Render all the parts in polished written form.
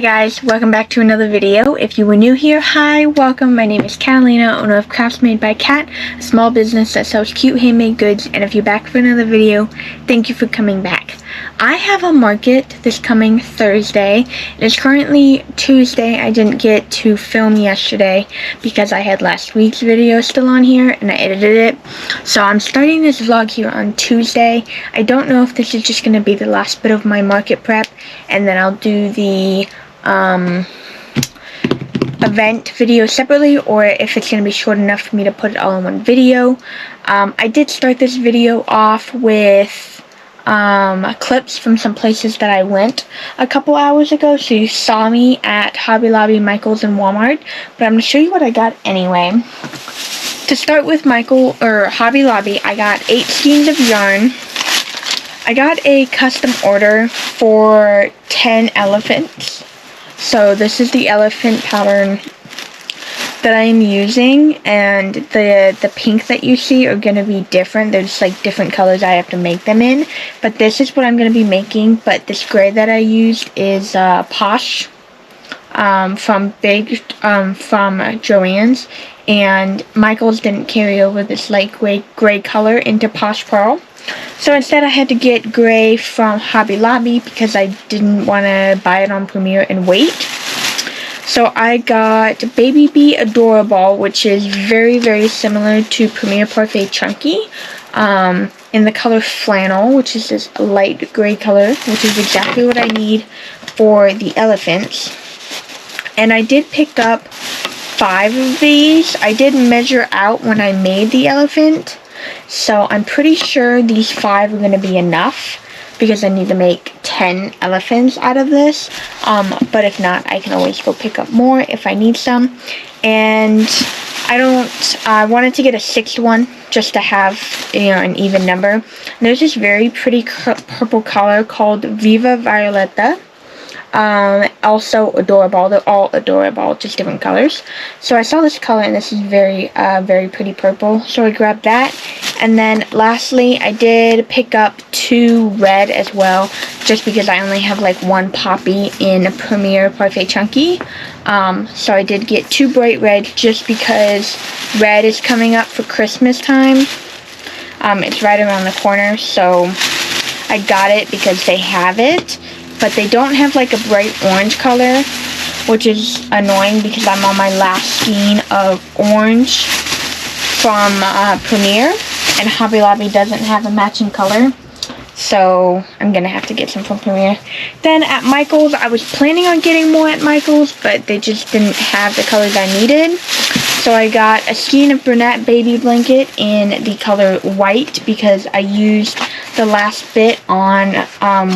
Hi guys, welcome back to another video. If you were new here, hi, welcome. My name is Catalina, owner of Krafts Made by Kat, a small business that sells cute handmade goods. And if you're back for another video, thank you for coming back. I have a market this coming Thursday. It's currently Tuesday. I didn't get to film yesterday because I had last week's video still on here and I edited it. So I'm starting this vlog here on Tuesday. I don't know if this is just going to be the last bit of my market prep and then I'll do the event video separately, or if it's going to be short enough for me to put it all in one video. I did start this video off with clips from some places that I went a couple hours ago, so you saw me at Hobby Lobby, Michael's, and Walmart, but I'm going to show you what I got anyway. To start with Hobby Lobby, I got 8 skeins of yarn. I got a custom order for 10 elephants. So this is the elephant pattern that I am using, and the pink that you see are going to be different. There's like different colors I have to make them in, but this is what I'm going to be making. But this gray that I used is Posh from Joann's, and Michael's didn't carry over this light gray color into Posh Pearl. So instead I had to get gray from Hobby Lobby because I didn't want to buy it on Premier and wait. So I got Baby Bee Adorable, which is very, very similar to Premier Parfait Chunky, in the color Flannel, which is this light gray color, which is exactly what I need for the elephants. And I did pick up 5 of these. I did measure out when I made the elephant, so I'm pretty sure these 5 are going to be enough, because I need to make 10 elephants out of this. But if not, I can always go pick up more if I need some. And I wanted to get a 6th one just to have, an even number. And there's this very pretty purple color called Viva Violeta. Also adorable. They're all adorable, just different colors. So I saw this color, and this is very pretty purple, so I grabbed that. And then lastly, I did pick up 2 red as well, just because I only have like 1 poppy in Premier Parfait Chunky. So I did get 2 bright reds just because red is coming up for Christmas time. It's right around the corner, so I got it because they have it. But they don't have like a bright orange color, which is annoying because I'm on my last skein of orange from Premier, and Hobby Lobby doesn't have a matching color, so I'm gonna have to get some from Premier. Then at Michael's, I was planning on getting more at Michael's, but they just didn't have the colors I needed. So I got a skein of brunette baby blanket in the color white because I used the last bit on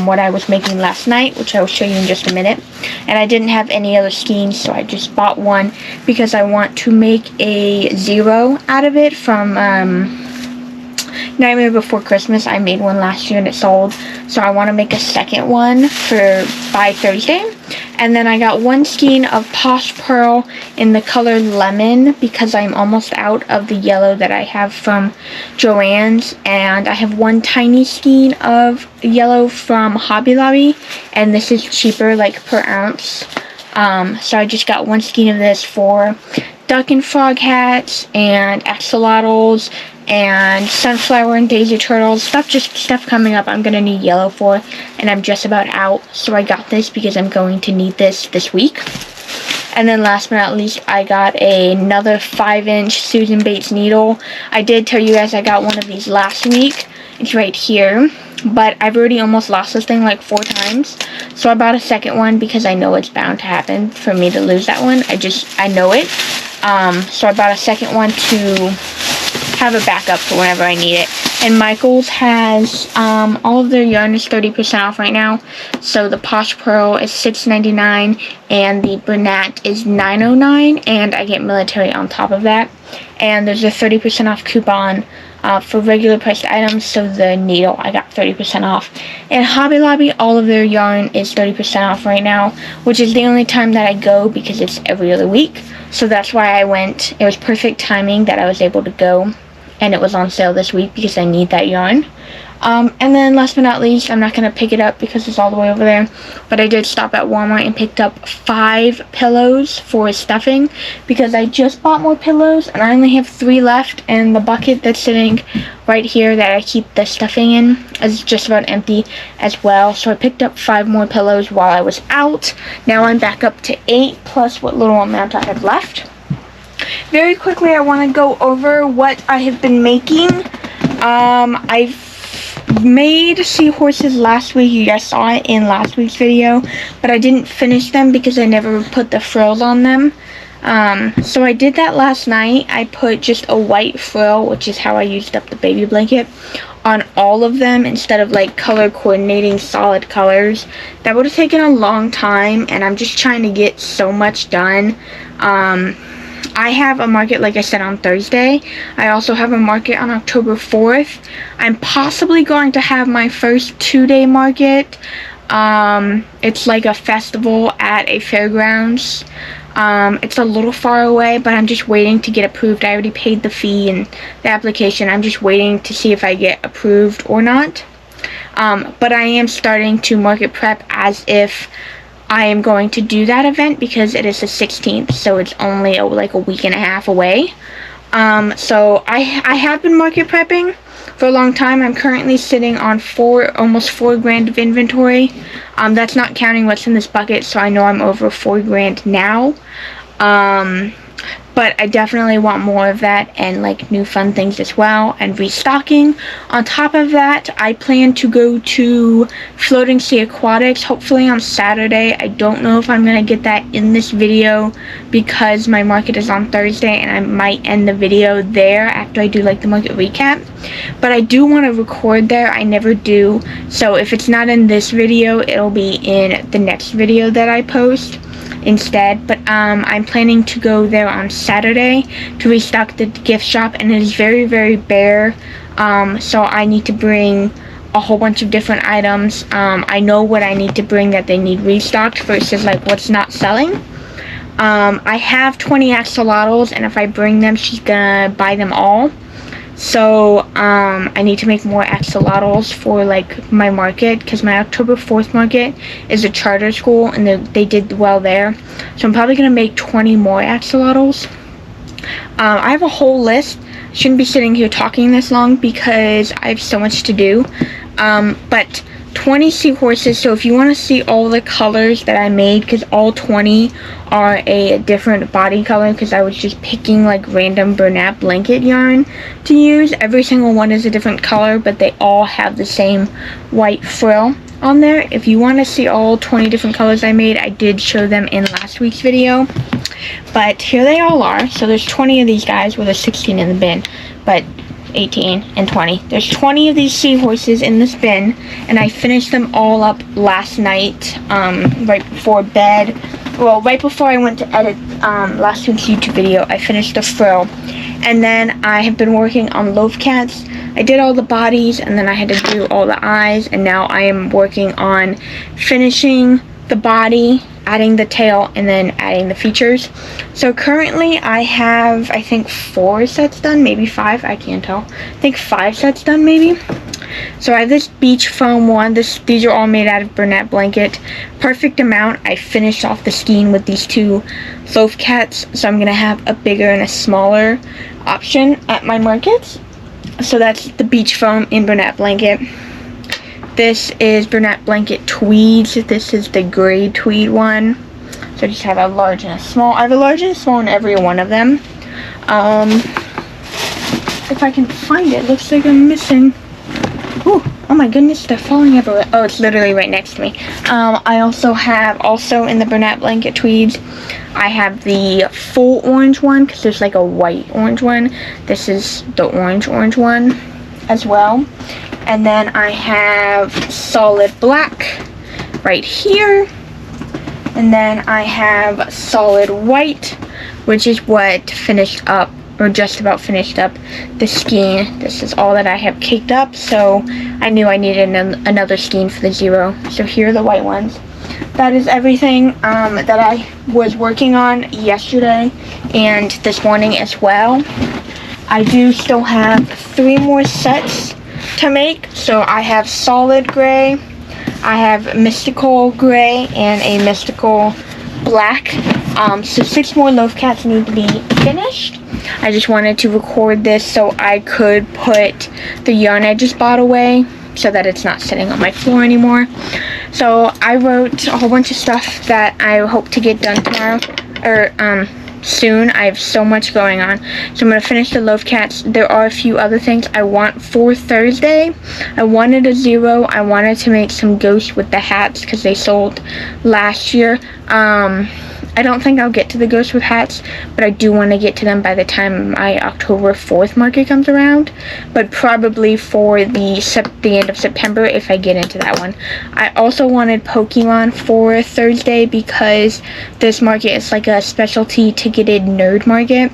what I was making last night, which I will show you in just a minute. And I didn't have any other skeins, so I just bought one because I want to make a 0 out of it from Nightmare Before Christmas. I made one last year and it sold, so I want to make a 2nd one by Thursday. And then I got 1 skein of Posh Pearl in the color Lemon because I'm almost out of the yellow that I have from Joann's, and I have 1 tiny skein of yellow from Hobby Lobby, and this is cheaper, like per ounce. So I just got 1 skein of this for duck and frog hats and axolotls and sunflower and daisy turtles, stuff coming up I'm gonna need yellow for, and I'm just about out, so I got this because I'm going to need this week. And then last but not least, I got another 5-inch Susan Bates needle. I did tell you guys I got one of these last week. It's right here, but I've already almost lost this thing like 4 times, so I bought a 2nd one because I know it's bound to happen for me to lose that one. I know it. So I bought a 2nd one to have a backup for whenever I need it. And Michael's has all of their yarn is 30% off right now. So the Posh Pearl is $6.99 and the brunette is $9.09, and I get military on top of that. And there's a 30% off coupon for regular priced items, so the needle I got 30% off. And Hobby Lobby, all of their yarn is 30% off right now, which is the only time that I go because it's every other week. So that's why I went. It was perfect timing that I was able to go and it was on sale this week because I need that yarn. And then last but not least, I'm not going to pick it up because it's all the way over there, but I did stop at Walmart and picked up 5 pillows for stuffing because I just bought more pillows and I only have 3 left, and the bucket that's sitting right here that I keep the stuffing in is just about empty as well. So I picked up 5 more pillows while I was out. Now I'm back up to 8 plus what little amount I have left. Very quickly, I want to go over what I have been making. I've made seahorses last week. You guys saw it in last week's video, but I didn't finish them because I never put the frills on them. So I did that last night. I put just a white frill, which is how I used up the baby blanket, on all of them instead of like color coordinating solid colors. That would have taken a long time, and I'm just trying to get so much done. I have a market, like I said, on Thursday. I also have a market on October 4th. I'm possibly going to have my first 2-day market. It's like a festival at a fairgrounds. It's a little far away, but I'm just waiting to get approved. I already paid the fee and the application. I'm just waiting to see if I get approved or not. But I am starting to market prep as if I am going to do that event because it is the 16th, so it's only like a week and a half away. So I have been market prepping for a long time. I'm currently sitting on almost 4 grand of inventory. That's not counting what's in this bucket, so I know I'm over 4 grand now. But I definitely want more of that and like new fun things as well and restocking. On top of that, I plan to go to Floating Sea Aquatics hopefully on Saturday. I don't know if I'm going to get that in this video because my market is on Thursday and I might end the video there after I do like the market recap. But I do want to record there. I never do. So if it's not in this video, it'll be in the next video that I post instead. But I'm planning to go there on Saturday to restock the gift shop, and it is very, very bare. So I need to bring a whole bunch of different items. I know what I need to bring that they need restocked versus like what's not selling. I have 20 axolotls, and if I bring them, she's gonna buy them all. So I need to make more axolotls for like my market because my October 4th market is a charter school and they did well there. So I'm probably going to make 20 more axolotls. I have a whole list. I shouldn't be sitting here talking this long because I have so much to do. But 20 seahorses, so if you want to see all the colors that I made, because all 20 are a different body color, because I was just picking like random Bernat blanket yarn to use. Every single one is a different color, but they all have the same white frill on there. If you want to see all 20 different colors I made, I did show them in last week's video. But here they all are. So there's 20 of these guys, well there's 16 in the bin, but 18 and 20. There's 20 of these seahorses in this bin, and I finished them all up last night, right before bed. Well, right before I went to edit last week's YouTube video, I finished the frill. And then I have been working on loaf cats. I did all the bodies, and then I had to do all the eyes, and now I am working on finishing the body, adding the tail, and then adding the features. So currently I have, I think 4 sets done, maybe 5, I can't tell. I think 5 sets done maybe. So I have this beach foam one. These are all made out of Bernat blanket. Perfect amount. I finished off the skein with these 2 loaf cats, so I'm going to have a bigger and a smaller option at my markets. So that's the beach foam in Bernat blanket. This is Bernat blanket tweeds. This is the gray tweed one. So I just have a large and a small. I have a large and a small in every one of them. If I can find it, looks like I'm missing. Ooh, oh my goodness, they're falling everywhere. Oh, it's literally right next to me. I also have, in the Bernat blanket tweeds, I have the full orange one, because there's like a white orange one. This is the orange one as well. And then I have solid black right here. And then I have solid white, which is what finished up, or just about finished up, the skein. This is all that I have caked up, so I knew I needed another skein for the 0. So here are the white ones. That is everything that I was working on yesterday and this morning as well. I do still have 3 more sets to make. So I have solid gray, I have mystical gray, and a mystical black. So 6 more loaf cats need to be finished. I just wanted to record this so I could put the yarn I just bought away so that it's not sitting on my floor anymore. So I wrote a whole bunch of stuff that I hope to get done tomorrow, or soon. I have so much going on. So I'm going to finish the loaf cats. There are a few other things I want for Thursday. I wanted a 0. I wanted to make some ghosts with the hats because they sold last year. I don't think I'll get to the ghosts with hats, but I do want to get to them by the time my October 4th market comes around, but probably for the end of September if I get into that one. I also wanted Pokemon for Thursday because this market is like a specialty ticketed nerd market,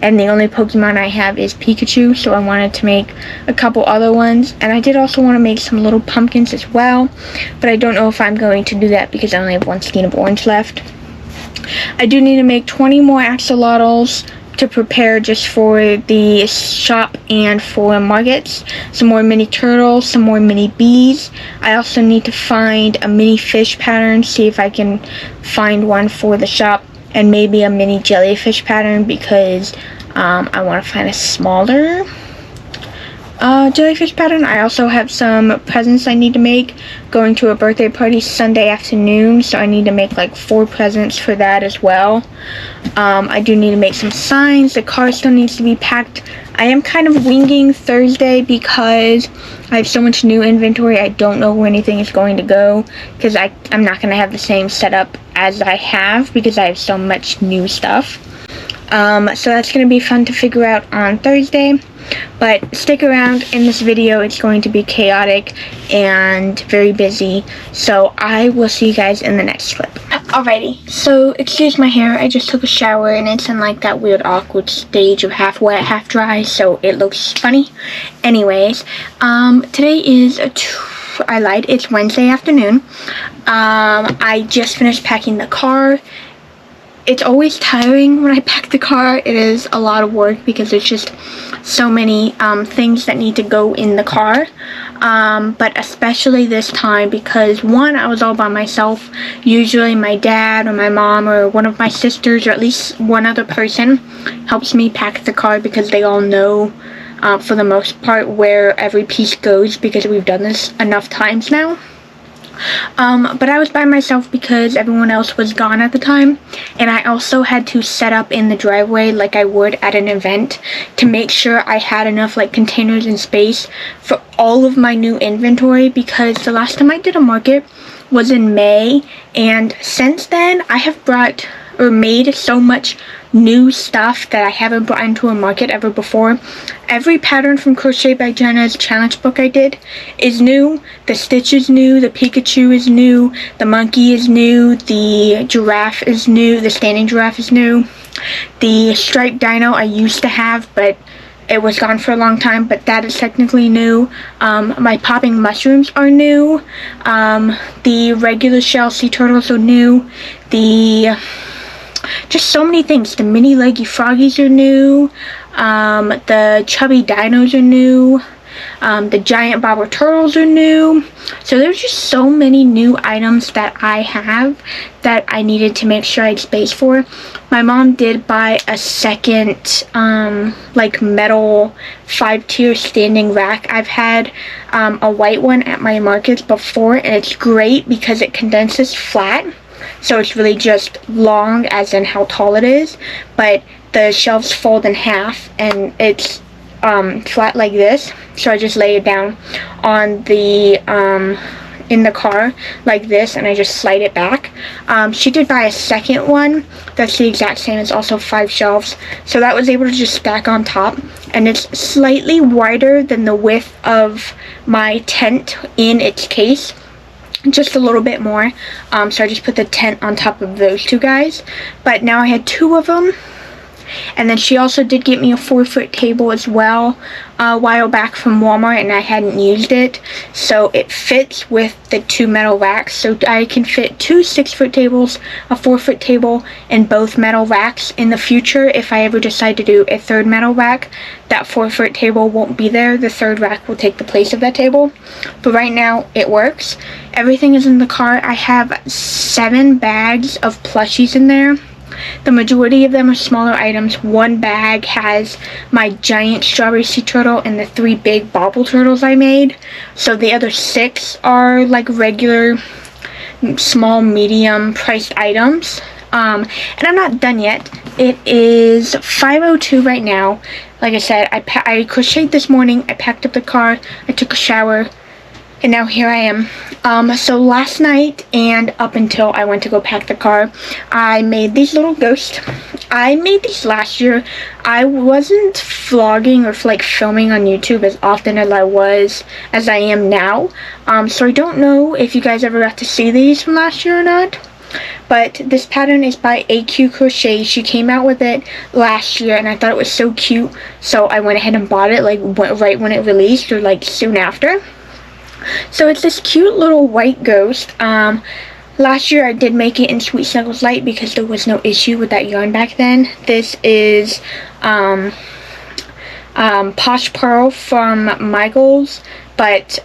and the only Pokemon I have is Pikachu, so I wanted to make a couple other ones. And I did also want to make some little pumpkins as well, but I don't know if I'm going to do that because I only have 1 skein of orange left. I do need to make 20 more axolotls to prepare just for the shop and for markets. Some more mini turtles, some more mini bees. I also need to find a mini fish pattern, see if I can find one for the shop, and maybe a mini jellyfish pattern because I want to find a smaller jellyfish pattern. I also have some presents I need to make. Going to a birthday party Sunday afternoon, so I need to make like 4 presents for that as well. I do need to make some signs. The car still needs to be packed. I am kind of winging Thursday because I have so much new inventory. I don't know where anything is going to go because I'm not going to have the same setup as I have because I have so much new stuff. So that's going to be fun to figure out on Thursday. But stick around. In this video it's going to be chaotic and very busy, so I will see you guys in the next clip. Alrighty, so excuse my hair, I just took a shower and it's in like that weird awkward stage of half wet, half dry, so it looks funny. Anyways, today is I lied, it's Wednesday afternoon. I just finished packing the car. It's always tiring when I pack the car. It is a lot of work because there's just so many things that need to go in the car. But especially this time because, one, I was all by myself. Usually my dad or my mom or one of my sisters or at least one other person helps me pack the car because they all know for the most part where every piece goes because we've done this enough times now. But I was by myself because everyone else was gone at the time, and I also had to set up in the driveway like I would at an event to make sure I had enough like containers and space for all of my new inventory because the last time I did a market was in May, and since then I have brought or made so much new stuff that I haven't brought into a market ever before. Every pattern from Crochet by Jenna's challenge book I did is new. The Stitch is new, the Pikachu is new, the monkey is new, the giraffe is new, the standing giraffe is new. The striped dino I used to have, but it was gone for a long time, but that is technically new. My popping mushrooms are new. The regular shell sea turtles are new. Just so many things. The mini leggy froggies are new. The chubby dinos are new. The giant bobber turtles are new. So there's just so many new items that I have that I needed to make sure I had space for. My mom did buy a second like metal 5-tier standing rack. I've had a white one at my markets before, and it's great because it condenses flat. So it's really just long as in how tall it is, but the shelves fold in half and it's flat like this. So I just lay it down on the in the car like this, and I just slide it back. She did buy a second one that's the exact same. It's also 5 shelves, so that was able to just stack on top, and it's slightly wider than the width of my tent in its case, just a little bit more. So I just put the tent on top of those 2 guys, but now I had 2 of them, And then she also did get me a 4-foot table as well a while back from Walmart, and I hadn't used it. So it fits with the 2 metal racks. So I can fit 2 6-foot tables, a 4-foot table, and both metal racks. In the future, if I ever decide to do a 3rd metal rack, that 4-foot table won't be there. The 3rd rack will take the place of that table. But right now, it works. Everything is in the car. I have 7 bags of plushies in there. The majority of them are smaller items. 1 bag has my giant strawberry sea turtle and the 3 big bobble turtles I made. So the other 6 are like regular, small, medium priced items. And I'm not done yet. It is 5:02 right now. Like I said, I crocheted this morning. I packed up the car. I took a shower. And now here I am. So last night and up until I went to go pack the car, I made these little ghosts. I made these last year. I wasn't vlogging or like filming on YouTube as often as I am now. So I don't know if you guys ever got to see these from last year or not. But this pattern is by AQ Crochet. She came out with it last year and I thought it was so cute. So I went ahead and bought it like right when it released, or like soon after. So it's this cute little white ghost. Last year I did make it in Sweet Snuggles Light because there was no issue with that yarn back then. This is Posh Pearl from Michaels, but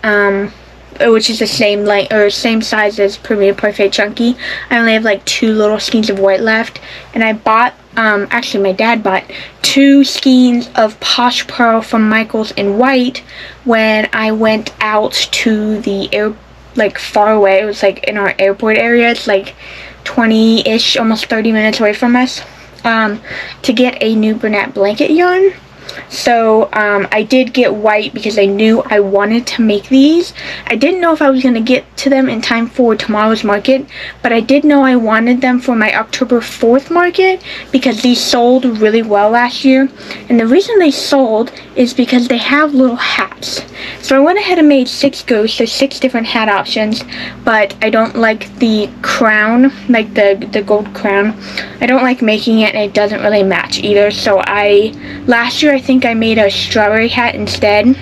which is the same length or same size as Premier Parfait Chunky. I only have like 2 little skeins of white left, and I bought actually my dad bought 2 skeins of Posh Pearl from Michaels in white when I went out to the like far away. It was like in our airport area. It's like 20-ish, almost 30 minutes away from us, to get a new Bernat blanket yarn. So I did get white because I knew I wanted to make these. I didn't know if I was going to get to them in time for tomorrow's market, but I did know I wanted them for my October 4th market because these sold really well last year. And the reason they sold is because they have little hats. So I went ahead and made 6 ghosts. There's 6 different hat options, but I don't like the crown, like the gold crown. I don't like making it, and it doesn't really match either. So last year I think I made a strawberry hat instead,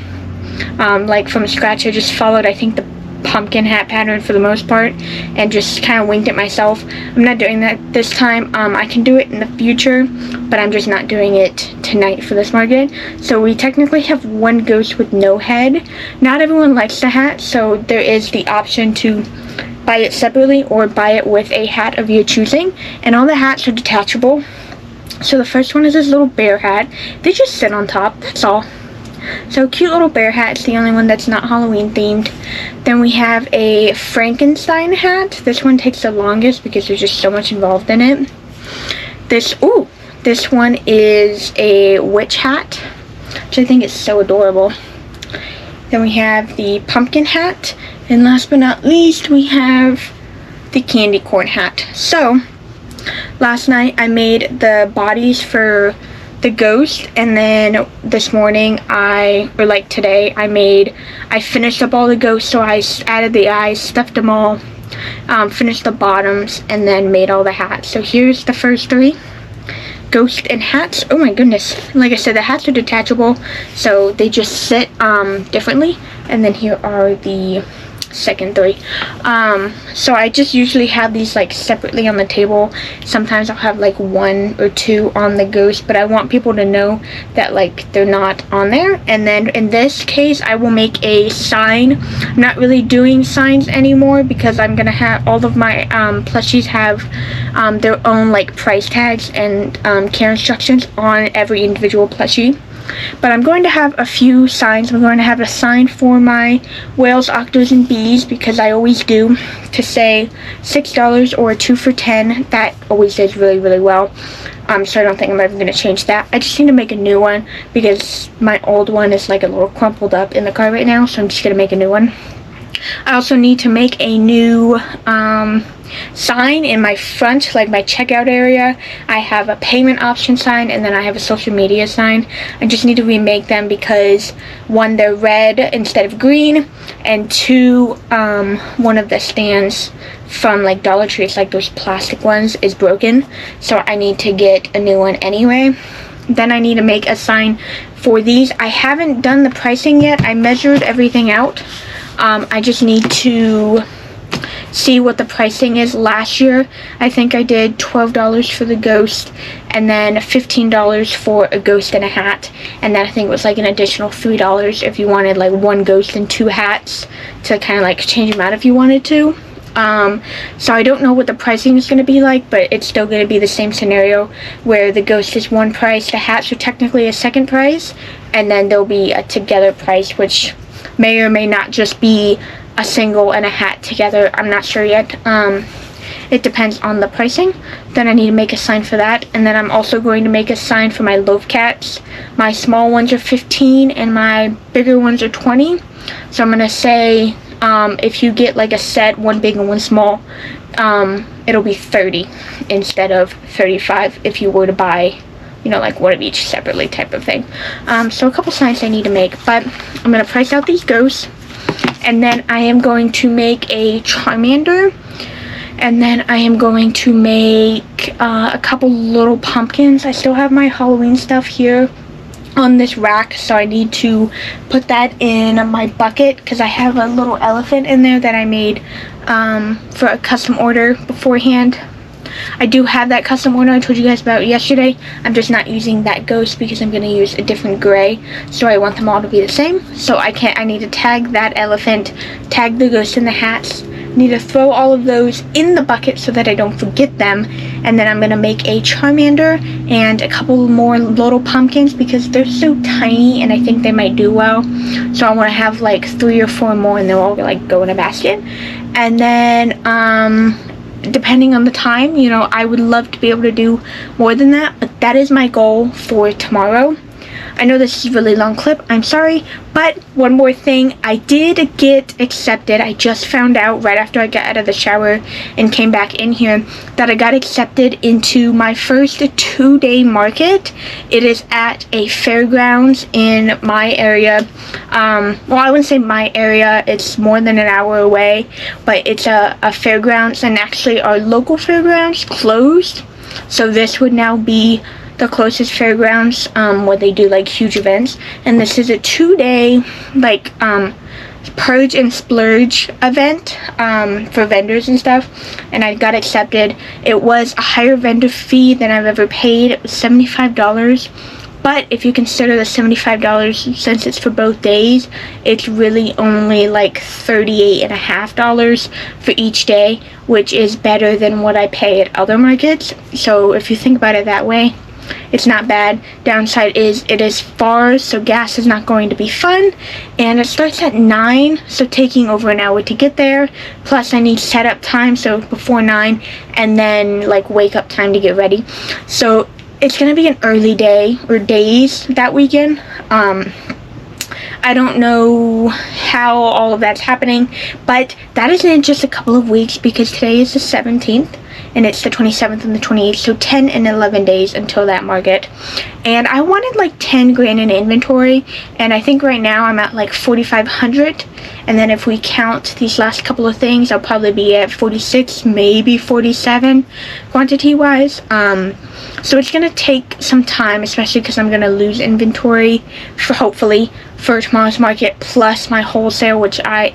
like from scratch. I just followed, I think, the pumpkin hat pattern for the most part and just kind of winged it myself. I'm not doing that this time. I can do it in the future, but I'm just not doing it tonight for this market. So we technically have 1 ghost with no head. Not everyone likes the hat, so there is the option to buy it separately or buy it with a hat of your choosing, and all the hats are detachable. So the first one is this little bear hat. They just sit on top, that's all. So cute little bear hat. It's the only one that's not Halloween themed. Then we have a Frankenstein hat. This one takes the longest because there's just so much involved in it. This one is a witch hat, which I think is so adorable. Then we have the pumpkin hat. And last but not least, we have the candy corn hat. So last night I made the bodies for the ghost, and then this morning today I finished up all the ghosts. So I added the eyes, stuffed them all, finished the bottoms, and then made all the hats. So here's the first 3 ghost and hats. Oh my goodness, like I said, the hats are detachable, so they just sit differently. And then here are the second 3. So I just usually have these like separately on the table. Sometimes I'll have like 1 or 2 on the ghost, but I want people to know that like they're not on there. And then in this case I will make a sign. I'm not really doing signs anymore because I'm gonna have all of my plushies have their own like price tags and care instructions on every individual plushie. But I'm going to have a few signs. I'm going to have a sign for my whales, octos, and bees, because I always do, to say $6 or 2 for $10. That always does really, really well. So I don't think I'm ever going to change that. I just need to make a new one because my old one is like a little crumpled up in the car right now. So I'm just going to make a new one. I also need to make a new sign in my front, like my checkout area. I have a payment option sign, and then I have a social media sign. I just need to remake them because one, they're red instead of green, and two, one of the stands from like Dollar Tree, it's like those plastic ones, is broken, so I need to get a new one anyway. Then I need to make a sign for these. I haven't done the pricing yet. I measured everything out. I just need to see what the pricing is. Last year I think I did $12 for the ghost, and then $15 for a ghost and a hat, and then I think it was like an additional $3 if you wanted like one ghost and two hats to kind of like change them out if you wanted to. So I don't know what the pricing is going to be like, but it's still going to be the same scenario where the ghost is one price, the hats are technically a second price, and then there'll be a together price, which may or may not just be a single and a hat together. I'm not sure yet. It depends on the pricing. Then I need to make a sign for that, and then I'm also going to make a sign for my loaf cats. My small ones are 15 and my bigger ones are 20. So I'm going to say, if you get like a set, one big and one small, it'll be 30 instead of 35 if you were to buy, you know, like one of each separately type of thing. So a couple signs I need to make, but I'm going to price out these ghosts, and then I am going to make a Charmander, and then I am going to make a couple little pumpkins. I still have my Halloween stuff here on this rack, so I need to put that in my bucket because I have a little elephant in there that I made for a custom order beforehand. I do have that custom order I told you guys about yesterday. I'm just not using that ghost because I'm going to use a different gray, so I want them all to be the same. So I need to tag that elephant, tag the ghost and the hats. Need to throw all of those in the bucket so that I don't forget them, and then I'm going to make a Charmander and a couple more little pumpkins because they're so tiny and I think they might do well. So I want to have like 3 or 4 more, and they'll all like go in a basket. And then depending on the time, you know, I would love to be able to do more than that, but that is my goal for tomorrow. I know this is a really long clip, I'm sorry, but one more thing, I did get accepted. I just found out right after I got out of the shower and came back in here that I got accepted into my first 2-day market. It is at a fairgrounds in my area. Well, I wouldn't say my area, it's more than an hour away, but it's a fairgrounds, and actually our local fairgrounds closed, so this would now be the closest fairgrounds where they do like huge events. And this is a 2-day like purge and splurge event for vendors and stuff, and I got accepted. It was a higher vendor fee than I've ever paid. It was $75, but if you consider the $75 since it's for both days, it's really only like $38.50 for each day, which is better than what I pay at other markets. So if you think about it that way, it's not bad. Downside is it is far, so gas is not going to be fun, and it starts at 9, so taking over an hour to get there, plus I need setup time, so before 9, and then like wake up time to get ready. So it's gonna be an early day or days that weekend. I don't know how all of that's happening, but that is in just a couple of weeks because today is the 17th and it's the 27th and the 28th, so 10 and 11 days until that market. And I wanted like 10 grand in inventory, and I think right now I'm at like 4,500, and then if we count these last couple of things, I'll probably be at 46, maybe 47 quantity wise. So it's gonna take some time, especially because I'm gonna lose inventory for hopefully for tomorrow's market, plus my wholesale, which I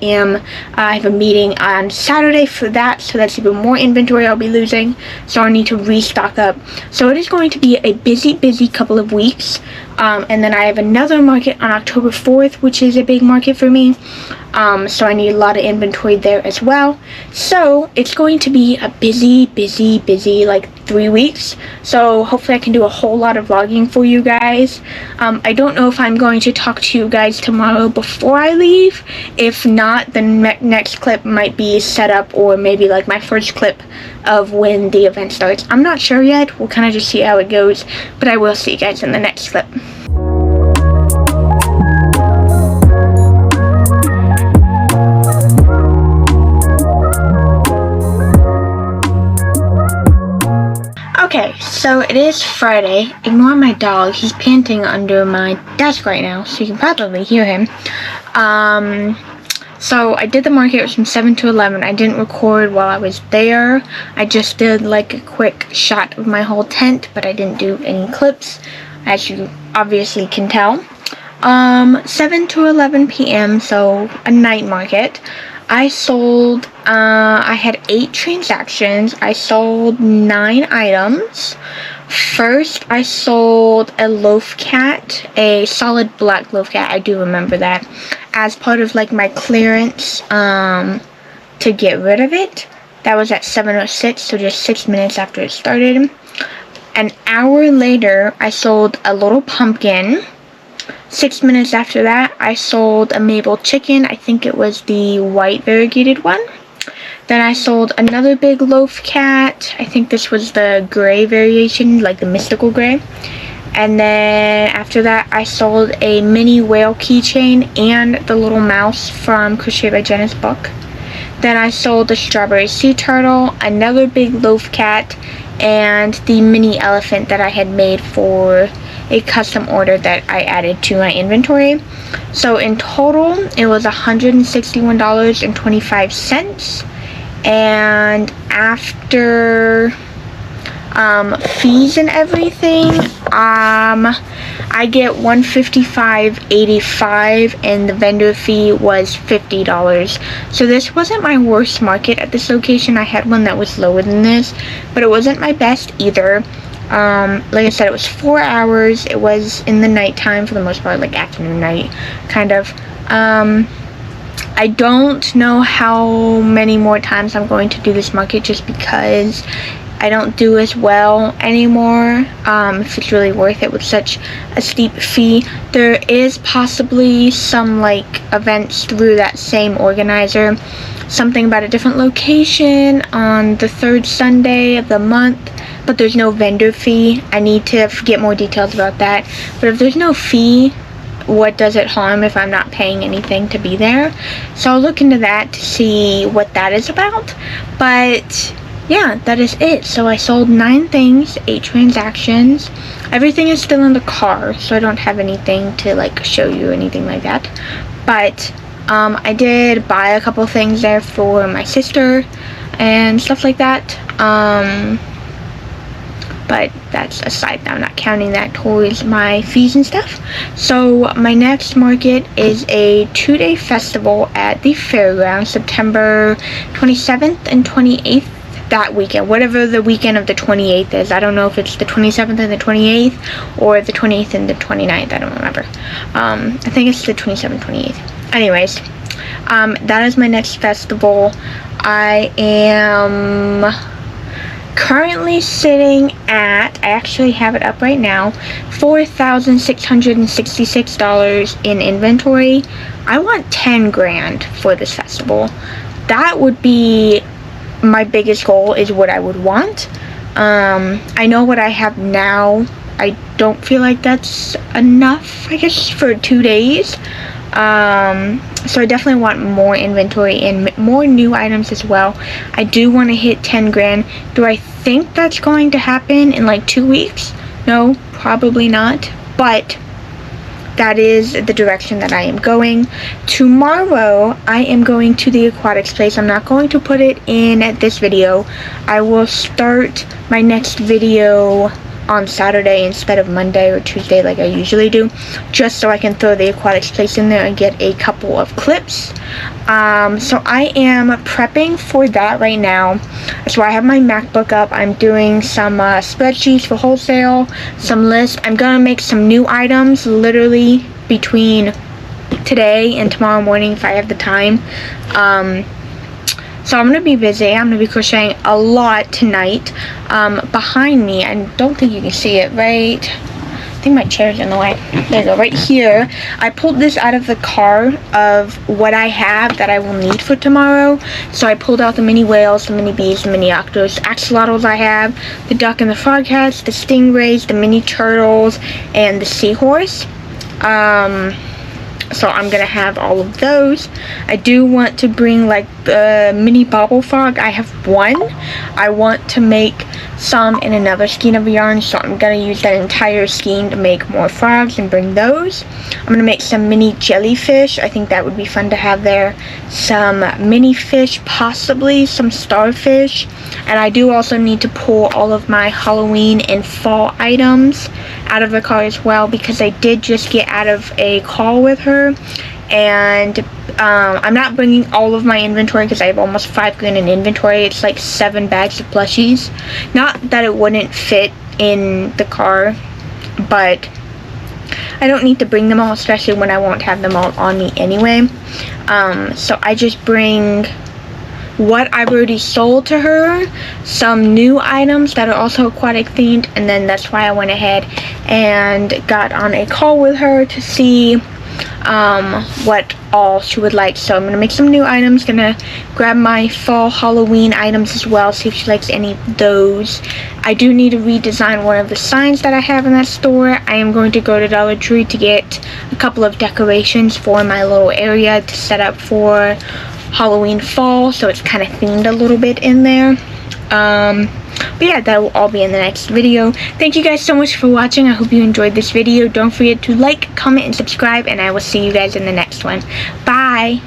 have a meeting on Saturday for that, so that's even more inventory I'll be losing, so I need to restock up. So it is going to be a busy couple of weeks, and then I have another market on October 4th, which is a big market for me, so I need a lot of inventory there as well. So it's going to be a busy like 3 weeks, so hopefully I can do a whole lot of vlogging for you guys. I don't know if I'm going to talk to you guys tomorrow before I leave. If not, the next clip might be set up, or maybe like my first clip of when the event starts. I'm not sure yet. We'll kind of just see how it goes, but I will see you guys in the next clip. So it is Friday. Ignore my dog. He's panting under my desk right now, so you can probably hear him. So I did the market from 7 to 11. I didn't record while I was there. I just did like a quick shot of my whole tent, but I didn't do any clips, as you obviously can tell. 7 to 11 p.m., so a night market. I sold, I had 8 transactions. I sold 9 items. First, I sold a loaf cat, a solid black loaf cat, I do remember that, as part of like my clearance, to get rid of it. That was at 7:06, so just 6 minutes after it started. An hour later, I sold a little pumpkin. 6 minutes after that, I sold a maple chicken. I think it was the white variegated one. Then I sold another big loaf cat. I think this was the gray variation, like the mystical gray. And then after that, I sold a mini whale keychain and the little mouse from Crochet by Jenna's book. Then I sold the strawberry sea turtle, another big loaf cat, and the mini elephant that I had made for a custom order that I added to my inventory. So in total, it was $161.25. And after fees and everything, I get $155.85, and the vendor fee was $50. So this wasn't my worst market at this location. I had one that was lower than this, but it wasn't my best either. Like I said, it was 4 hours. It was in the nighttime for the most part, like afternoon, night, kind of. I don't know how many more times I'm going to do this market, just because I don't do as well anymore, if it's really worth it with such a steep fee. There is possibly some like events through that same organizer, something about a different location on the 3rd Sunday of the month, but there's no vendor fee. I need to get more details about that. But if there's no fee, what does it harm if I'm not paying anything to be there? So I'll look into that to see what that is about. But yeah, that is it. So I sold 9 things, 8 transactions. Everything is still in the car, so I don't have anything to like show you, anything like that. But I did buy a couple things there for my sister and stuff like that. But that's aside now, not counting that towards my fees and stuff. So my next market is a 2-day festival at the fairgrounds, September 27th and 28th, that weekend, whatever the weekend of the 28th is. I don't know if it's the 27th and the 28th or the 28th and the 29th, I don't remember. I think it's the 27th, 28th. Anyways, that is my next festival. I am currently sitting at, I actually have it up right now, $4,666 in inventory. I want 10 grand for this festival. That would be my biggest goal, is what I would want. I know what I have now. I don't feel like that's enough, I guess, for 2 days. So I definitely want more inventory and more new items as well. I do want to hit 10 grand. Do I think that's going to happen in like 2 weeks? No, probably not. But that is the direction that I am going. Tomorrow, I am going to the aquatics place. I'm not going to put it in this video. I will start my next video on Saturday instead of Monday or Tuesday like I usually do, just so I can throw the aquatics place in there and get a couple of clips. So I am prepping for that right now. So I have my MacBook up. I'm doing some spreadsheets for wholesale, some lists. I'm gonna make some new items literally between today and tomorrow morning if I have the time. So I'm going to be busy. I'm going to be crocheting a lot tonight. Behind me, I don't think you can see it, right? I think my chair's in the way. There you go, right here. I pulled this out of the car of what I have that I will need for tomorrow. So I pulled out the mini whales, the mini bees, the mini octos, axolotls I have, the duck and the frog cats, the stingrays, the mini turtles, and the seahorse. So I'm gonna have all of those. I do want to bring like the mini bobble frog. I have one. I want to make some in another skein of yarn, so I'm going to use that entire skein to make more frogs and bring those. I'm going to make some mini jellyfish. I think that would be fun to have there. Some mini fish, possibly some starfish. And I do also need to pull all of my Halloween and fall items out of the car as well, because I did just get out of a call with her. And I'm not bringing all of my inventory because I have almost $5 grand in inventory. It's like 7 bags of plushies. Not that it wouldn't fit in the car, but I don't need to bring them all, especially when I won't have them all on me anyway. So I just bring what I've already sold to her, some new items that are also aquatic themed, and then that's why I went ahead and got on a call with her to see what all she would like. So I'm gonna make some new items, gonna grab my fall Halloween items as well, see if she likes any of those. I do need to redesign one of the signs that I have in that store. I am going to go to Dollar Tree to get a couple of decorations for my little area to set up for Halloween fall, so it's kind of themed a little bit in there. But yeah, that will all be in the next video. Thank you guys so much for watching. I hope you enjoyed this video. Don't forget to like, comment, and subscribe, and I will see you guys in the next one. Bye!